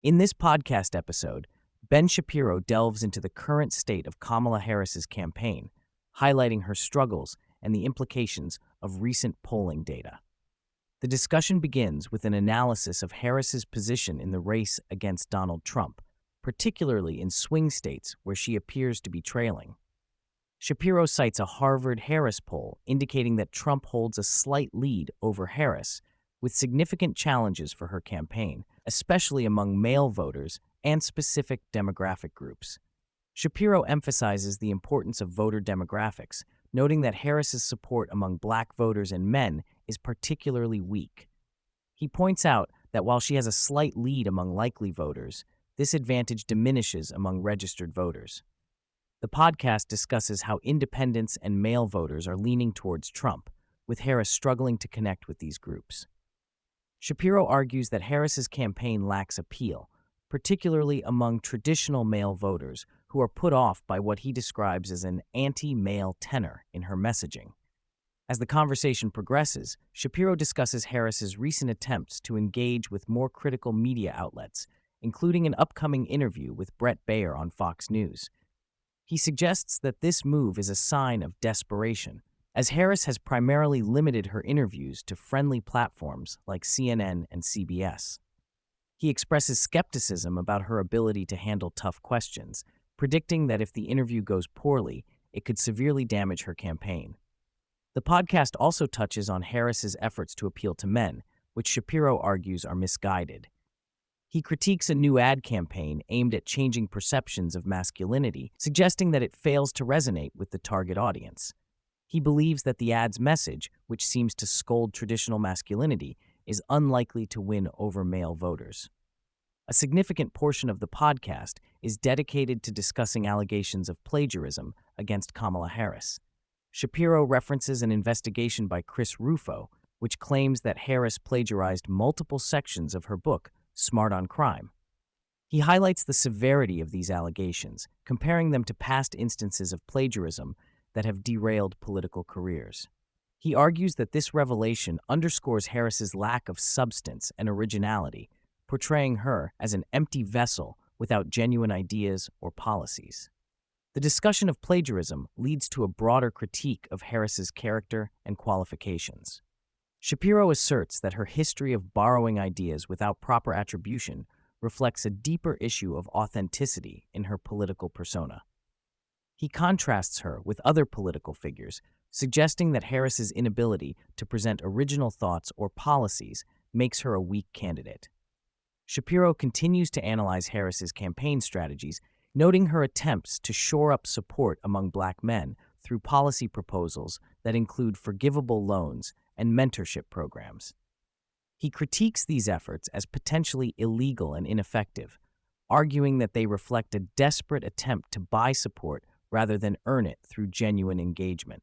In this podcast episode, Ben Shapiro delves into the current state of Kamala Harris's campaign, highlighting her struggles and the implications of recent polling data. The discussion begins with an analysis of Harris's position in the race against Donald Trump, particularly in swing states where she appears to be trailing. Shapiro cites a Harvard-Harris poll indicating that Trump holds a slight lead over Harris, with significant challenges for her campaign, especially among male voters and specific demographic groups. Shapiro emphasizes the importance of voter demographics, noting that Harris's support among black voters and men is particularly weak. He points out that while she has a slight lead among likely voters, this advantage diminishes among registered voters. The podcast discusses how independents and male voters are leaning towards Trump, with Harris struggling to connect with these groups. Shapiro argues that Harris's campaign lacks appeal, particularly among traditional male voters who are put off by what he describes as an anti-male tenor in her messaging. As the conversation progresses, Shapiro discusses Harris's recent attempts to engage with more critical media outlets, including an upcoming interview with Brett Baier on Fox News. He suggests that this move is a sign of desperation, as Harris has primarily limited her interviews to friendly platforms like CNN and CBS. He expresses skepticism about her ability to handle tough questions, predicting that if the interview goes poorly, it could severely damage her campaign. The podcast also touches on Harris's efforts to appeal to men, which Shapiro argues are misguided. He critiques a new ad campaign aimed at changing perceptions of masculinity, suggesting that it fails to resonate with the target audience. He believes that the ad's message, which seems to scold traditional masculinity, is unlikely to win over male voters. A significant portion of the podcast is dedicated to discussing allegations of plagiarism against Kamala Harris. Shapiro references an investigation by Chris Rufo, which claims that Harris plagiarized multiple sections of her book, Smart on Crime. He highlights the severity of these allegations, comparing them to past instances of plagiarism that have derailed political careers. He argues that this revelation underscores Harris's lack of substance and originality, portraying her as an empty vessel without genuine ideas or policies. The discussion of plagiarism leads to a broader critique of Harris's character and qualifications. Shapiro asserts that her history of borrowing ideas without proper attribution reflects a deeper issue of authenticity in her political persona. He contrasts her with other political figures, suggesting that Harris's inability to present original thoughts or policies makes her a weak candidate. Shapiro continues to analyze Harris's campaign strategies, noting her attempts to shore up support among black men through policy proposals that include forgivable loans and mentorship programs. He critiques these efforts as potentially illegal and ineffective, arguing that they reflect a desperate attempt to buy support rather than earn it through genuine engagement.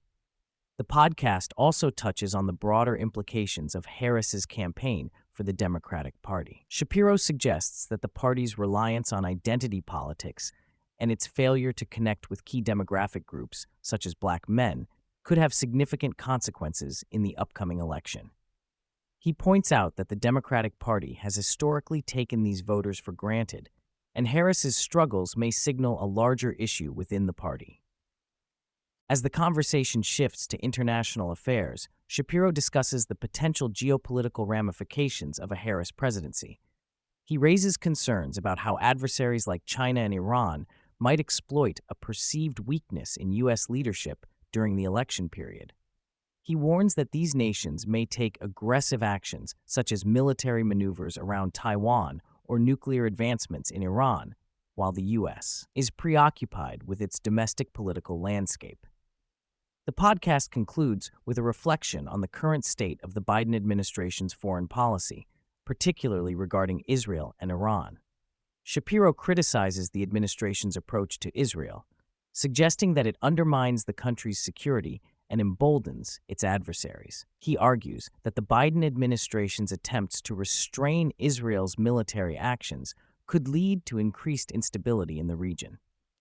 The podcast also touches on the broader implications of Harris's campaign for the Democratic Party. Shapiro suggests that the party's reliance on identity politics and its failure to connect with key demographic groups, such as black men, could have significant consequences in the upcoming election. He points out that the Democratic Party has historically taken these voters for granted, and Harris's struggles may signal a larger issue within the party. As the conversation shifts to international affairs, Shapiro discusses the potential geopolitical ramifications of a Harris presidency. He raises concerns about how adversaries like China and Iran might exploit a perceived weakness in U.S. leadership during the election period. He warns that these nations may take aggressive actions, such as military maneuvers around Taiwan or nuclear advancements in Iran, while the U.S. is preoccupied with its domestic political landscape. The podcast concludes with a reflection on the current state of the Biden administration's foreign policy, particularly regarding Israel and Iran. Shapiro criticizes the administration's approach to Israel, suggesting that it undermines the country's security and emboldens its adversaries. He argues that the Biden administration's attempts to restrain Israel's military actions could lead to increased instability in the region.